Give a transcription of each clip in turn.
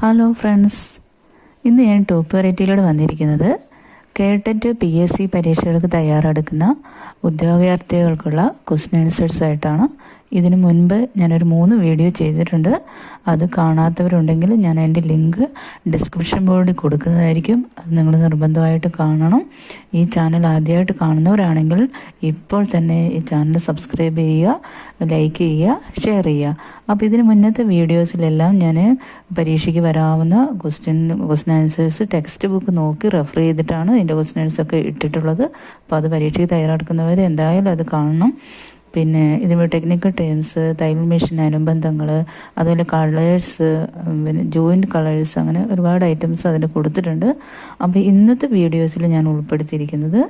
Hello friends, ഇന്ന് ഞാൻ top വെറൈറ്റിയിലൂടെ വന്നിരിക്കുന്നത് കേട്ടറ്റ് PSC പരീക്ഷകൾക്ക് തയ്യാറെടുക്കുന്ന ഉദ്യോഗാർത്ഥികൾക്കുള്ള ക്വസ്റ്റ്യൻ ആൻസേഴ്സ് ആയിട്ടാണ്. ഇതിനു മുൻപ് ഞാനൊരു 3 വീഡിയോ ചെയ്തിട്ടുണ്ട്. അത് കാണാത്തവരുണ്ടെങ്കിൽ ഞാൻ അതിൻ്റെ ലിങ്ക് ഡിസ്ക്രിപ്ഷൻ ബോർഡിൽ കൊടുക്കുന്നതായിരിക്കും. അത് നിങ്ങൾ നിർബന്ധമായിട്ട് കാണണം. ഈ ചാനൽ ആദ്യമായിട്ട് കാണുന്നവരാണെങ്കിൽ ഇപ്പോൾ തന്നെ ഈ ചാനൽ സബ്സ്ക്രൈബ് ചെയ്യുക, ലൈക്ക് ചെയ്യുക, ഷെയർ ചെയ്യുക. അപ്പോൾ ഇതിന് മുന്നത്തെ വീഡിയോസിലെല്ലാം ഞാൻ പരീക്ഷയ്ക്ക് വരാവുന്ന ക്വസ്റ്റ്യൻ ആൻസേഴ്സ് ടെക്സ്റ്റ് ബുക്ക് നോക്കി റെഫർ ചെയ്തിട്ടാണ് അതിൻ്റെ ക്വസ്റ്റ്യൻ ആൻസേഴ്സൊക്കെ ഇട്ടിട്ടുള്ളത്. അപ്പോൾ അത് പരീക്ഷയ്ക്ക് തയ്യാറെടുക്കുന്നവർ എന്തായാലും അത് കാണണം. പിന്നെ ഇതിന് ടെക്നിക്കൽ ടേംസ്, തയ്യൽ മെഷീൻ അനുബന്ധങ്ങൾ, അതുപോലെ കളേഴ്സ്, പിന്നെ ജോയിൻറ്റ് കളേഴ്സ്, അങ്ങനെ ഒരുപാട് ഐറ്റംസ് അതിന് കൊടുത്തിട്ടുണ്ട്. അപ്പോൾ ഇന്നത്തെ വീഡിയോസിൽ ഞാൻ ഉൾപ്പെടുത്തിയിരിക്കുന്നത്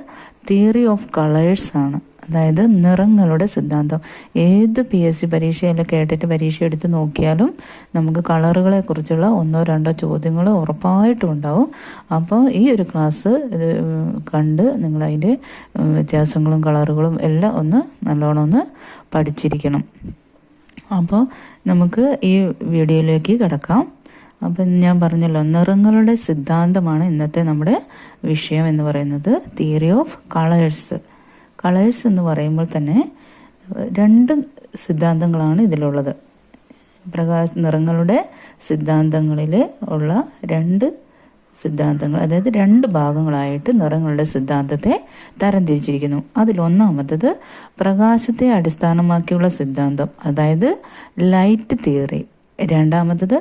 തിയറി ഓഫ് കളേഴ്സ് ആണ്. അതായത് നിറങ്ങളുടെ സിദ്ധാന്തം. ഏത് PSC പരീക്ഷയല്ല കേട്ടിട്ട് പരീക്ഷ എടുത്ത് നോക്കിയാലും നമുക്ക് കളറുകളെ കുറിച്ചുള്ള 1-2 ചോദ്യങ്ങൾ ഉറപ്പായിട്ടും ഉണ്ടാവും. അപ്പോൾ ഈ ഒരു ക്ലാസ് ഇത് കണ്ട് നിങ്ങളതിൻ്റെ വ്യത്യാസങ്ങളും കളറുകളും എല്ലാം നല്ലോണം പഠിച്ചിരിക്കണം. അപ്പോൾ നമുക്ക് ഈ വീഡിയോയിലേക്ക് കിടക്കാം. അപ്പം ഞാൻ പറഞ്ഞല്ലോ, നിറങ്ങളുടെ സിദ്ധാന്തമാണ് ഇന്നത്തെ നമ്മുടെ വിഷയം എന്ന് പറയുന്നത്. Theory of colours. കളേഴ്സ് എന്ന് പറയുമ്പോൾ തന്നെ 2 സിദ്ധാന്തങ്ങളാണ് ഇതിലുള്ളത്. നിറങ്ങളുടെ സിദ്ധാന്തങ്ങളിൽ ഉള്ള 2 സിദ്ധാന്തങ്ങൾ, അതായത് 2 ഭാഗങ്ങളായിട്ട് നിറങ്ങളുടെ സിദ്ധാന്തത്തെ തരംതിരിച്ചിരിക്കുന്നു. അതിലൊന്നാമത്തത് പ്രകാശത്തെ അടിസ്ഥാനമാക്കിയുള്ള സിദ്ധാന്തം, അതായത് ലൈറ്റ് തിയറി. രണ്ടാമത്തത്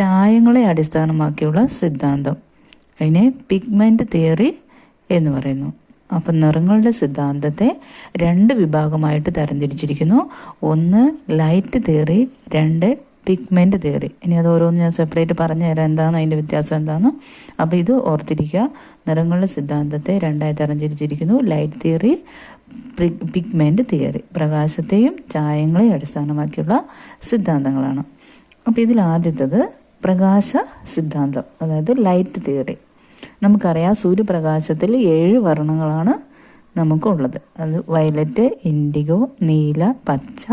ചായങ്ങളെ അടിസ്ഥാനമാക്കിയുള്ള സിദ്ധാന്തം, അതിനെ പിഗ്മെന്റ് തിയറി എന്ന് പറയുന്നു. അപ്പം നിറങ്ങളുടെ സിദ്ധാന്തത്തെ 2 വിഭാഗമായിട്ട് തരംതിരിച്ചിരിക്കുന്നു. ഒന്ന് ലൈറ്റ് തിയറി, 2 പിഗ്മെന്റ് തിയറി. ഇനി അത് ഓരോന്ന് ഞാൻ സെപ്പറേറ്റ് പറഞ്ഞു തരാം, എന്താണ് അതിൻ്റെ വ്യത്യാസം എന്താണെന്ന്. അപ്പോൾ ഇത് ഓർത്തിരിക്കുക. നിറങ്ങളുടെ സിദ്ധാന്തത്തെ 2ആയി തരംതിരിച്ചിരിക്കുന്നു. Light theory, pigment theory. പ്രകാശത്തെയും ചായങ്ങളെയും അടിസ്ഥാനമാക്കിയുള്ള സിദ്ധാന്തങ്ങളാണ്. അപ്പോൾ ഇതിൽ ആദ്യത്തേത് പ്രകാശ സിദ്ധാന്തം, അതായത് ലൈറ്റ് തിയറി. നമുക്കറിയാം, സൂര്യപ്രകാശത്തിൽ 7 വർണ്ണങ്ങളാണ് നമുക്കുള്ളത്. അത് വയലറ്റ്, ഇൻഡിഗോ, നീല, പച്ച,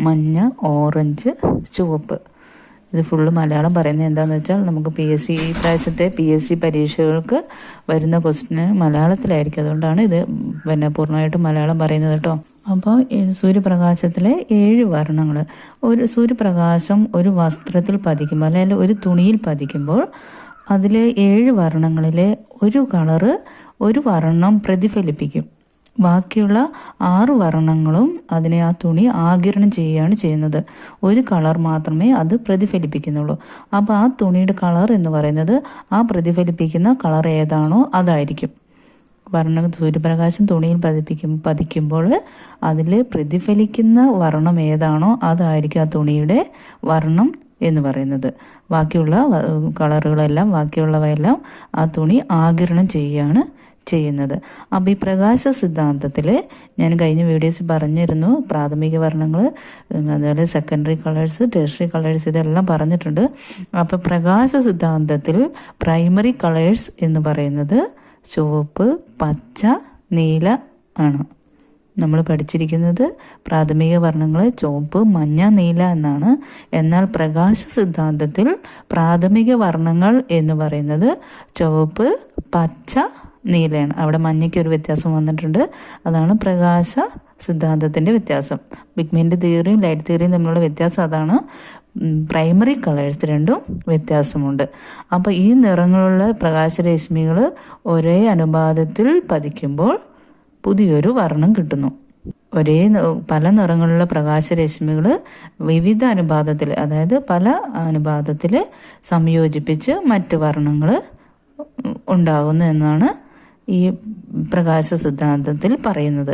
മഞ്ഞ, ഓറഞ്ച്, ചുവപ്പ്. ഇത് ഫുള്ള് മലയാളം പറയുന്നത് എന്താണെന്ന് വെച്ചാൽ, നമുക്ക് ഈ പ്രാവശ്യത്തെ PSC പരീക്ഷകൾക്ക് വരുന്ന ക്വസ്റ്റ്യന് മലയാളത്തിലായിരിക്കും. അതുകൊണ്ടാണ് ഇത് പൂർണ്ണമായിട്ടും മലയാളം പറയുന്നത് കേട്ടോ. അപ്പോൾ സൂര്യപ്രകാശത്തിലെ 7 വർണ്ണങ്ങൾ. ഒരു സൂര്യപ്രകാശം ഒരു വസ്ത്രത്തിൽ പതിക്കുമ്പോൾ, അല്ലെങ്കിൽ ഒരു തുണിയിൽ പതിക്കുമ്പോൾ അതിലെ 7 വർണ്ണങ്ങളിലെ ഒരു കളറ് ഒരു വർണ്ണം പ്രതിഫലിപ്പിക്കും. ബാക്കിയുള്ള 6 വർണ്ണങ്ങളും അതിനെ ആ തുണി ആഗിരണം ചെയ്യുകയാണ് ചെയ്യുന്നത്. ഒരു കളർ മാത്രമേ അത് പ്രതിഫലിപ്പിക്കുന്നുള്ളൂ. അപ്പോൾ ആ തുണിയുടെ കളർ എന്ന് പറയുന്നത് ആ പ്രതിഫലിപ്പിക്കുന്ന കളർ ഏതാണോ അതായിരിക്കും. സൂര്യപ്രകാശം തുണിയിൽ പതിക്കുമ്പോൾ അതിൽ പ്രതിഫലിക്കുന്ന വർണ്ണം ഏതാണോ അതായിരിക്കും ആ തുണിയുടെ വർണ്ണം എന്ന് പറയുന്നത്. ബാക്കിയുള്ള കളറുകളെല്ലാം, ബാക്കിയുള്ളവയെല്ലാം ആ തുണി ആഗിരണം ചെയ്യുകയാണ് ചെയ്യുന്നത്. അപ്പോൾ ഈ പ്രകാശ സിദ്ധാന്തത്തിൽ ഞാൻ കഴിഞ്ഞ വീഡിയോസിൽ പറഞ്ഞിരുന്നു, പ്രാഥമിക വർണ്ണങ്ങൾ, അതുപോലെ സെക്കൻഡറി കളേഴ്സ്, ടെർഷ്യറി കളേഴ്സ്, ഇതെല്ലാം പറഞ്ഞിട്ടുണ്ട്. അപ്പോൾ പ്രകാശ സിദ്ധാന്തത്തിൽ പ്രൈമറി കളേഴ്സ് എന്ന് പറയുന്നത് ചുവപ്പ്, പച്ച, നീല ആണ്. നമ്മൾ പഠിച്ചിരിക്കുന്നത് പ്രാഥമിക വർണ്ണങ്ങൾ ചുവപ്പ്, മഞ്ഞ, നീല എന്നാണ്. എന്നാൽ പ്രകാശ സിദ്ധാന്തത്തിൽ പ്രാഥമിക വർണ്ണങ്ങൾ എന്ന് പറയുന്നത് ചുവപ്പ്, പച്ച, നീലയാണ്. അവിടെ മഞ്ഞയ്ക്ക് ഒരു വ്യത്യാസം വന്നിട്ടുണ്ട്. അതാണ് പ്രകാശ സിദ്ധാന്തത്തിൻ്റെ വ്യത്യാസം. പിഗ്മെന്റ് തിയറിയും ലൈറ്റ് തിയറിയും തമ്മിലുള്ള വ്യത്യാസം അതാണ്. പ്രൈമറി കളേഴ്സ് രണ്ടും വ്യത്യാസമുണ്ട്. അപ്പോൾ ഈ നിറങ്ങളുള്ള പ്രകാശരശ്മികൾ ഒരേ അനുപാതത്തിൽ പതിക്കുമ്പോൾ പുതിയൊരു വർണ്ണം കിട്ടുന്നു. പല നിറങ്ങളുള്ള പ്രകാശരശ്മികൾ വിവിധ അനുപാതത്തിൽ, അതായത് പല അനുപാതത്തിൽ സംയോജിപ്പിച്ച് മറ്റ് വർണ്ണങ്ങൾ ഉണ്ടാകുന്നു എന്നാണ് ഈ പ്രകാശ സിദ്ധാന്തത്തിൽ പറയുന്നത്.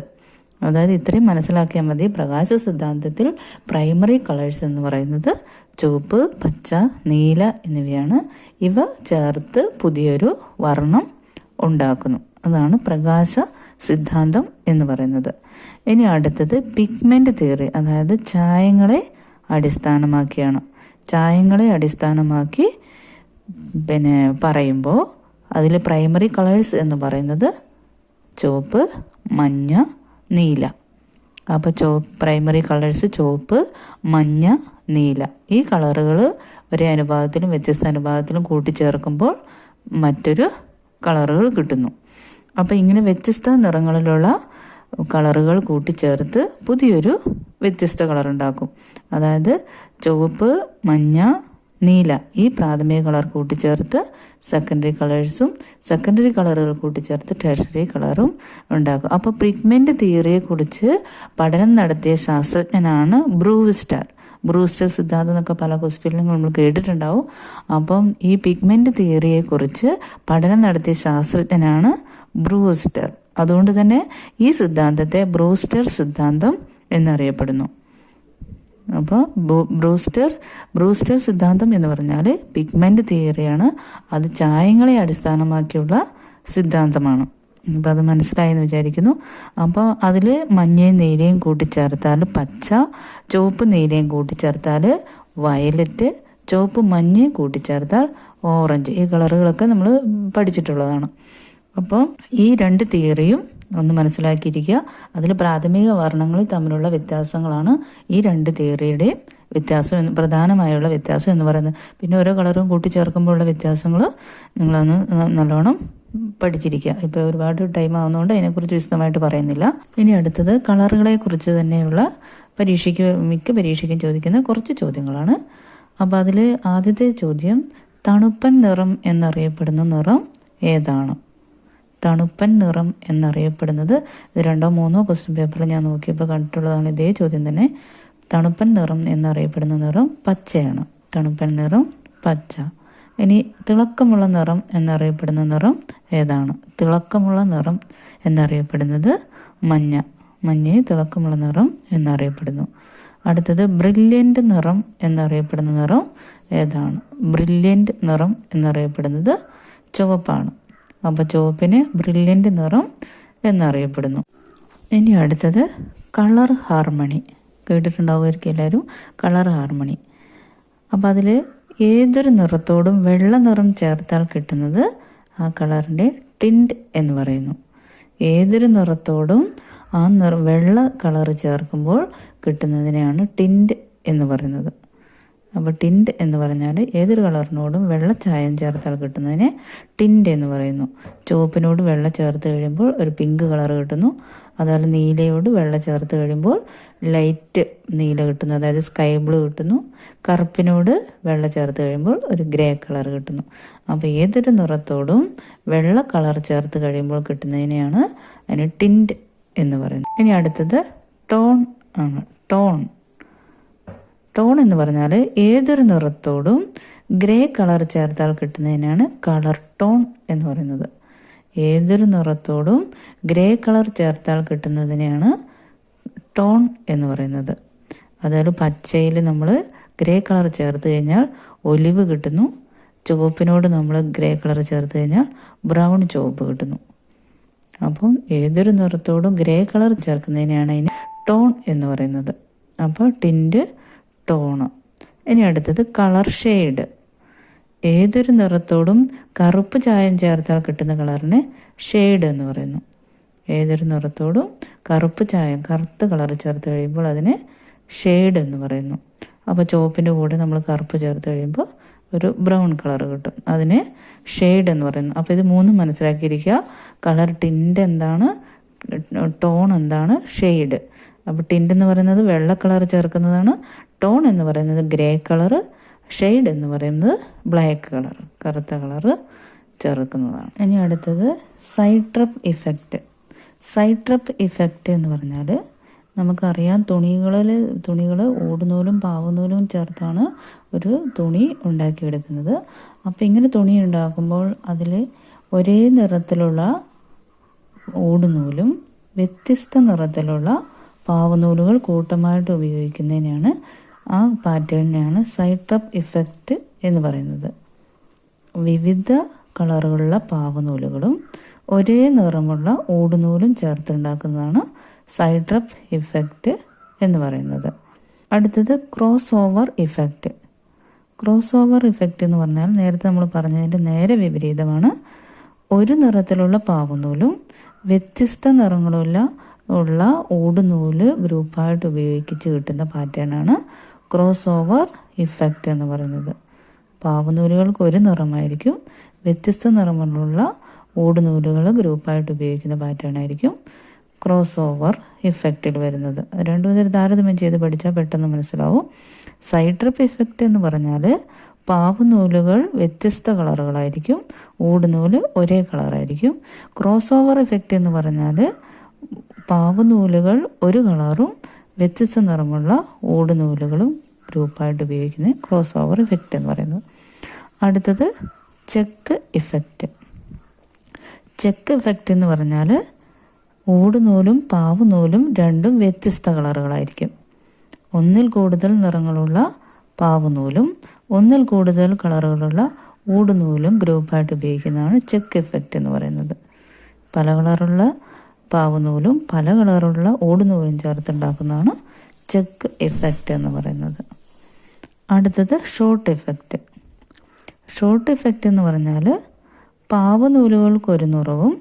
അതായത് ഇത്രയും മനസ്സിലാക്കിയാൽ മതി. പ്രകാശ സിദ്ധാന്തത്തിൽ പ്രൈമറി കളേഴ്സ് എന്ന് പറയുന്നത് ചുവപ്പ്, പച്ച, നീല എന്നിവയാണ്. ഇവ ചേർത്ത് പുതിയൊരു വർണ്ണം ഉണ്ടാക്കുന്നു. അതാണ് പ്രകാശ സിദ്ധാന്തം എന്ന് പറയുന്നത്. ഇനി അടുത്തത് പിഗ്മെന്റ് തിയറി, അതായത് ചായങ്ങളെ അടിസ്ഥാനമാക്കിയാണ്. ചായങ്ങളെ അടിസ്ഥാനമാക്കി പറയുമ്പോൾ അതിൽ പ്രൈമറി കളേഴ്സ് എന്ന് പറയുന്നത് ചുവപ്പ്, മഞ്ഞ, നീല. അപ്പോൾ പ്രൈമറി കളേഴ്സ് ചുവപ്പ്, മഞ്ഞ, നീല ഈ കളറുകൾ ഒരേ അനുപാതത്തിലും വ്യത്യസ്ത അനുപാതത്തിലും കൂട്ടിച്ചേർക്കുമ്പോൾ മറ്റൊരു കളറുകൾ കിട്ടുന്നു. അപ്പോൾ ഇങ്ങനെ വ്യത്യസ്ത നിറങ്ങളിലുള്ള കളറുകൾ കൂട്ടിച്ചേർത്ത് പുതിയൊരു വ്യത്യസ്ത കളർ ഉണ്ടാക്കും. അതായത് ചുവപ്പ്, മഞ്ഞ, നീല ഈ പ്രാഥമിക കളർ കൂട്ടിച്ചേർത്ത് സെക്കൻഡറി കളേഴ്സും സെക്കൻഡറി കളറുകൾ കൂട്ടിച്ചേർത്ത് ടെർഷറി കളറും ഉണ്ടാക്കും. അപ്പോൾ പിഗ്മെൻ്റ് തിയറിയെക്കുറിച്ച് പഠനം നടത്തിയ ശാസ്ത്രജ്ഞനാണ് ബ്രൂസ്റ്റർ. ബ്രൂസ്റ്റർ സിദ്ധാന്തം എന്നൊക്കെ പല ക്വസ്റ്റ്യനിലും നമ്മൾ കേട്ടിട്ടുണ്ടാവും. അപ്പം ഈ പിഗ്മെൻ്റ് തിയറിയെക്കുറിച്ച് പഠനം നടത്തിയ ശാസ്ത്രജ്ഞനാണ് ബ്രൂസ്റ്റർ. അതുകൊണ്ട് തന്നെ ഈ സിദ്ധാന്തത്തെ ബ്രൂസ്റ്റർ സിദ്ധാന്തം എന്നറിയപ്പെടുന്നു. അപ്പോൾ ബ്രൂസ്റ്റർ സിദ്ധാന്തം എന്ന് പറഞ്ഞാൽ പിഗ്മെൻ്റ് തിയറിയാണ്. അത് ചായങ്ങളെ അടിസ്ഥാനമാക്കിയുള്ള സിദ്ധാന്തമാണ്. അപ്പോൾ അത് മനസ്സിലായെന്ന് വിചാരിക്കുന്നു. അപ്പോൾ അതിൽ മഞ്ഞയും നീലയും കൂട്ടിച്ചേർത്താൽ പച്ച, ചുവപ്പ് നീലയും കൂട്ടിച്ചേർത്താൽ വയലറ്റ്, ചുവപ്പ് മഞ്ഞയും കൂട്ടിച്ചേർത്താൽ ഓറഞ്ച്. ഈ കളറുകളൊക്കെ നമ്മൾ പഠിച്ചിട്ടുള്ളതാണ്. അപ്പോൾ ഈ രണ്ട് തിയറിയും ഒന്ന് മനസ്സിലാക്കിയിരിക്കുക. അതിൽ പ്രാഥമിക വർണ്ണങ്ങളിൽ തമ്മിലുള്ള വ്യത്യാസങ്ങളാണ് ഈ രണ്ട് തിയറിയുടെയും വ്യത്യാസം, പ്രധാനമായുള്ള വ്യത്യാസം എന്ന് പറയുന്നത്. പിന്നെ ഓരോ കളറും കൂട്ടിച്ചേർക്കുമ്പോഴുള്ള വ്യത്യാസങ്ങൾ നിങ്ങളൊന്ന് നല്ലോണം പഠിച്ചിരിക്കുക. ഇപ്പോൾ ഒരുപാട് ടൈം ആവുന്നതുകൊണ്ട് അതിനെക്കുറിച്ച് വിശദമായിട്ട് പറയുന്നില്ല. ഇനി അടുത്തത് കളറുകളെ കുറിച്ച് തന്നെയുള്ള മിക്ക പരീക്ഷയ്ക്കും ചോദിക്കുന്ന കുറച്ച് ചോദ്യങ്ങളാണ്. അപ്പോൾ അതിൽ ആദ്യത്തെ ചോദ്യം, തണുപ്പൻ നിറം എന്നറിയപ്പെടുന്ന നിറം ഏതാണ്? തണുപ്പൻ നിറം എന്നറിയപ്പെടുന്നത്, ഇത് 2ഓ 3ഓ ക്വസ്റ്റ്യൻ പേപ്പറിൽ ഞാൻ നോക്കിയപ്പോൾ കണ്ടിട്ടുള്ളതാണ് ഇതേ ചോദ്യം തന്നെ. തണുപ്പൻ നിറം എന്നറിയപ്പെടുന്ന നിറം പച്ചയാണ്. തണുപ്പൻ നിറം പച്ച. ഇനി തിളക്കമുള്ള നിറം എന്നറിയപ്പെടുന്ന നിറം ഏതാണ്? തിളക്കമുള്ള നിറം എന്നറിയപ്പെടുന്നത് മഞ്ഞ. മഞ്ഞയെ തിളക്കമുള്ള നിറം എന്നറിയപ്പെടുന്നു. അടുത്തത് ബ്രില്യൻ്റ് നിറം എന്നറിയപ്പെടുന്ന നിറം ഏതാണ്? ബ്രില്യൻ്റ് നിറം എന്നറിയപ്പെടുന്നത് ചുവപ്പാണ്. അപ്പോൾ ചുവപ്പിന് ബ്രില്യൻ്റ് നിറം എന്നറിയപ്പെടുന്നു. ഇനി അടുത്തത് കളർ ഹാർമണി. കേട്ടിട്ടുണ്ടാവുമായിരിക്കും എല്ലാവരും, കളർ ഹാർമണി. അപ്പോൾ അതിൽ ഏതൊരു നിറത്തോടും വെള്ള നിറം ചേർത്താൽ കിട്ടുന്നത് ആ കളറിൻ്റെ ടിൻറ്റ് എന്ന് പറയുന്നു. ഏതൊരു നിറത്തോടും ആ വെള്ള കളർ ചേർക്കുമ്പോൾ കിട്ടുന്നതിനെയാണ് ടിൻറ്റ് എന്ന് പറയുന്നത്. അപ്പോൾ ടിൻറ്റ് എന്ന് പറഞ്ഞാൽ ഏതൊരു കളറിനോടും വെള്ള ചായം ചേർത്താൽ കിട്ടുന്നതിനെ ടിൻറ്റ് എന്ന് പറയുന്നു. ചുവപ്പിനോട് വെള്ള ചേർത്ത് കഴിയുമ്പോൾ ഒരു പിങ്ക് കളർ കിട്ടുന്നു. അതുപോലെ നീലയോട് വെള്ള ചേർത്ത് കഴിയുമ്പോൾ ലൈറ്റ് നീല കിട്ടുന്നു, അതായത് സ്കൈ ബ്ലൂ കിട്ടുന്നു. കറുപ്പിനോട് വെള്ള ചേർത്ത് കഴിയുമ്പോൾ ഒരു ഗ്രേ കളർ കിട്ടുന്നു. അപ്പോൾ ഏതൊരു നിറത്തോടും വെള്ള കളർ ചേർത്ത് കഴിയുമ്പോൾ കിട്ടുന്നതിനെയാണ് അതിന് ടിൻറ്റ് എന്ന് പറയുന്നത്. ഇനി അടുത്തത് ടോൺ ആണ്. ടോൺ എന്ന് പറഞ്ഞാൽ ഏതൊരു നിറത്തോടും ഗ്രേ കളർ ചേർത്താൽ കിട്ടുന്നതിനാണ് കളർ ടോൺ എന്ന് പറയുന്നത്. ഏതൊരു നിറത്തോടും ഗ്രേ കളർ ചേർത്താൽ കിട്ടുന്നതിനെയാണ് ടോൺ എന്ന് പറയുന്നത്. അതായത് പച്ചയിൽ നമ്മൾ ഗ്രേ കളർ ചേർത്ത് കഴിഞ്ഞാൽ ഒലിവ് കിട്ടുന്നു. ചുവപ്പിനോട് നമ്മൾ ഗ്രേ കളർ ചേർത്ത് കഴിഞ്ഞാൽ ബ്രൗൺ ചുവപ്പ് കിട്ടുന്നു. അപ്പം ഏതൊരു നിറത്തോടും ഗ്രേ കളർ ചേർക്കുന്നതിനെയാണ് അതിന് ടോൺ എന്ന് പറയുന്നത്. അപ്പോൾ ടിൻറ്റ്, ടോണ്. ഇനി അടുത്തത് കളർ ഷെയ്ഡ്. ഏതൊരു നിറത്തോടും കറുപ്പ് ചായം ചേർത്താൽ കിട്ടുന്ന കളറിനെ ഷെയ്ഡ് എന്ന് പറയുന്നു. ഏതൊരു നിറത്തോടും കറുപ്പ് ചായം, കറുത്ത കളർ ചേർത്ത് കഴിയുമ്പോൾ അതിനെ ഷെയ്ഡ് എന്ന് പറയുന്നു. അപ്പോൾ ചുവപ്പിൻ്റെ കൂടെ നമ്മൾ കറുപ്പ് ചേർത്ത് കഴിയുമ്പോൾ ഒരു ബ്രൗൺ കളർ കിട്ടും, അതിനെ ഷെയ്ഡ് എന്ന് പറയുന്നു. അപ്പോൾ ഇത് മൂന്നും മനസ്സിലാക്കിയിരിക്കുക. കളർ ടിൻറ്റ് എന്താണ്, ടോൺ എന്താണ്, ഷെയ്ഡ്. അപ്പോൾ ടിൻറ്റ് എന്ന് പറയുന്നത് വെള്ള കളർ ചേർക്കുന്നതാണ്, ടോൺ എന്ന് പറയുന്നത് ഗ്രേ കളറ്, ഷെയ്ഡ് എന്ന് പറയുന്നത് ബ്ലാക്ക് കളർ, കറുത്ത കളറ് ചേർക്കുന്നതാണ്. ഇനി അടുത്തത് സൈട്രപ്പ് ഇഫക്റ്റ്. സൈട്രപ്പ് ഇഫക്റ്റ് എന്ന് പറഞ്ഞാൽ നമുക്കറിയാം, തുണികൾ ഓടുനൂലും പാവുനൂലും ചേർത്താണ് ഒരു തുണി ഉണ്ടാക്കിയെടുക്കുന്നത്. അപ്പോൾ ഇങ്ങനെ തുണി ഉണ്ടാക്കുമ്പോൾ അതിൽ ഒരേ നിറത്തിലുള്ള ഓടുനൂലും വ്യത്യസ്ത നിറത്തിലുള്ള പാവുനൂലുകൾ കൂട്ടമായിട്ട് ഉപയോഗിക്കുന്നതിനാണ്, ആ പാറ്റേണിനെയാണ് സൈട്രപ്പ് ഇഫക്റ്റ് എന്ന് പറയുന്നത്. വിവിധ കളറുകളുള്ള പാവുനൂലുകളും ഒരേ നിറമുള്ള ഓടുനൂലും ചേർത്തുണ്ടാക്കുന്നതാണ് സൈട്രപ്പ് ഇഫക്റ്റ് എന്ന് പറയുന്നത്. അടുത്തത് cross over effect. Cross over effect എന്ന് പറഞ്ഞാൽ നേരത്തെ നമ്മൾ പറഞ്ഞതിൻ്റെ നേരെ വിപരീതമാണ്. ഒരു നിറത്തിലുള്ള പാവുനൂലും വ്യത്യസ്ത നിറങ്ങളുള്ള ഉള്ള ഊടുനൂല് ഗ്രൂപ്പായിട്ട് ഉപയോഗിച്ച് കിട്ടുന്ന പാറ്റേണാണ് ക്രോസ് ഓവർ ഇഫക്റ്റ് എന്ന് പറയുന്നത്. പാവുനൂലുകൾക്ക് ഒരു നിറമായിരിക്കും, വ്യത്യസ്ത നിറമുള്ള ഊടുനൂലുകൾ ഗ്രൂപ്പായിട്ട് ഉപയോഗിക്കുന്ന പാറ്റേൺ ആയിരിക്കും ക്രോസ് ഓവർ ഇഫക്റ്റിൽ വരുന്നത്. രണ്ടും തരം താരതമ്യം ചെയ്ത് പഠിച്ചാൽ പെട്ടെന്ന് മനസ്സിലാവും. സൈഡ് ട്രിപ്പ് ഇഫക്റ്റ് എന്ന് പറഞ്ഞാൽ പാവുനൂലുകൾ വ്യത്യസ്ത കളറുകളായിരിക്കും, ഊടുനൂല് ഒരേ കളറായിരിക്കും. ക്രോസ് ഓവർ ഇഫക്റ്റ് എന്ന് പറഞ്ഞാൽ പാവുനൂലുകൾ ഒരു കളറും വ്യത്യസ്ത നിറമുള്ള ഊടുനൂലുകളും ഗ്രൂപ്പായിട്ട് ഉപയോഗിക്കുന്ന ക്രോസ് ഓവർ ഇഫക്റ്റ് എന്ന് പറയുന്നത്. അടുത്തത് ചെക്ക് ഇഫക്റ്റ്. ചെക്ക് ഇഫക്റ്റ് എന്ന് പറഞ്ഞാൽ ഊടുനൂലും പാവുനൂലും രണ്ടും വ്യത്യസ്ത കളറുകളായിരിക്കും. ഒന്നിൽ കൂടുതൽ നിറങ്ങളുള്ള പാവുനൂലും ഒന്നിൽ കൂടുതൽ കളറുകളുള്ള ഊടുനൂലും ഗ്രൂപ്പായിട്ട് ഉപയോഗിക്കുന്നതാണ് ചെക്ക് ഇഫക്റ്റ് എന്ന് പറയുന്നത്. പല കളറുള്ള പാവുനൂലും പല കളറുള്ള ഊടുനൂലും ചേർത്തുണ്ടാക്കുന്നതാണ് ചെക്ക് ഇഫക്റ്റ് എന്ന് പറയുന്നത്. അടുത്തത് ഷോർട്ട് ഇഫക്റ്റ്. ഷോർട്ട് ഇഫക്റ്റ് എന്ന് പറഞ്ഞാൽ പാവുനൂലുകൾക്ക് ഒരു നിറവും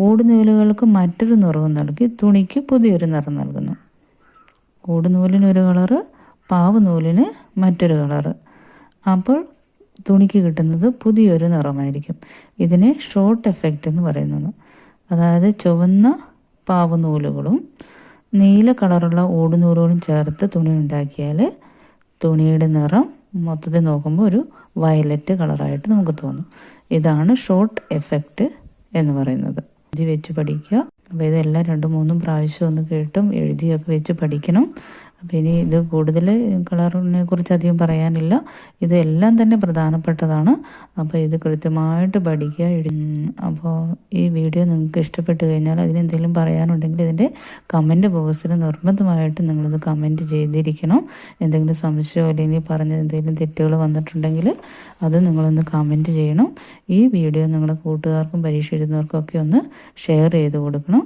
ഊടുനൂലുകൾക്ക് മറ്റൊരു നിറവും നൽകി തുണിക്ക് പുതിയൊരു നിറം നൽകുന്നു. ഊടുനൂലിന് ഒരു കളറ്, പാവുനൂലിന് മറ്റൊരു കളറ്. അപ്പോൾ തുണിക്ക് കിട്ടുന്നത് പുതിയൊരു നിറമായിരിക്കും. ഇതിനെ ഷോർട്ട് എഫക്റ്റ് എന്ന് പറയുന്നത്. അതായത് ചുവന്ന പാവുനൂലുകളും നീല കളറുള്ള ഊടുനൂലുകളും ചേർത്ത് തുണി ഉണ്ടാക്കിയാൽ തുണിയുടെ നിറം മൊത്തത്തിൽ നോക്കുമ്പോൾ ഒരു വയലറ്റ് കളറായിട്ട് നമുക്ക് തോന്നും. ഇതാണ് ഷോർട്ട് എഫക്റ്റ് എന്ന് പറയുന്നത്. എഴുതി വെച്ച് പഠിക്കുക. അപ്പോൾ ഇതെല്ലാം 2-3 പ്രാവശ്യം ഒന്ന് കേട്ടും എഴുതിയൊക്കെ വെച്ച് പഠിക്കണം. അപ്പോൾ ഇനി ഇത് കൂടുതൽ കളറിനെ കുറിച്ച് അധികം പറയാനില്ല. ഇതെല്ലാം തന്നെ പ്രധാനപ്പെട്ടതാണ്. അപ്പോൾ ഇത് കൃത്യമായിട്ട് പഠിക്കുക. അപ്പോൾ ഈ വീഡിയോ നിങ്ങൾക്ക് ഇഷ്ടപ്പെട്ട് കഴിഞ്ഞാൽ അതിനെന്തെങ്കിലും പറയാനുണ്ടെങ്കിൽ ഇതിൻ്റെ കമൻറ്റ് ബോക്സിൽ നിർബന്ധമായിട്ട് നിങ്ങളിത് കമൻറ്റ് ചെയ്തിരിക്കണം. എന്തെങ്കിലും സംശയമോ അല്ലെങ്കിൽ പറഞ്ഞത് എന്തെങ്കിലും തെറ്റുകൾ വന്നിട്ടുണ്ടെങ്കിൽ അത് നിങ്ങളൊന്ന് കമൻറ്റ് ചെയ്യണം. ഈ വീഡിയോ നിങ്ങളുടെ കൂട്ടുകാർക്കും പരീക്ഷ എഴുതുന്നവർക്കും ഒക്കെ ഒന്ന് ഷെയർ ചെയ്ത് കൊടുക്കണം.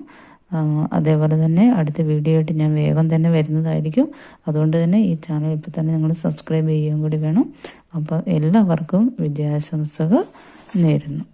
അതേപോലെ തന്നെ അടുത്ത വീഡിയോ ആയിട്ട് ഞാൻ വേഗം തന്നെ വരുന്നതായിരിക്കും. അതുകൊണ്ട് തന്നെ ഈ ചാനൽ ഇപ്പോൾ തന്നെ നിങ്ങൾ സബ്സ്ക്രൈബ് ചെയ്യുകയും കൂടി വേണം. അപ്പോൾ എല്ലാവർക്കും വിജയാശംസകൾ നേരുന്നു.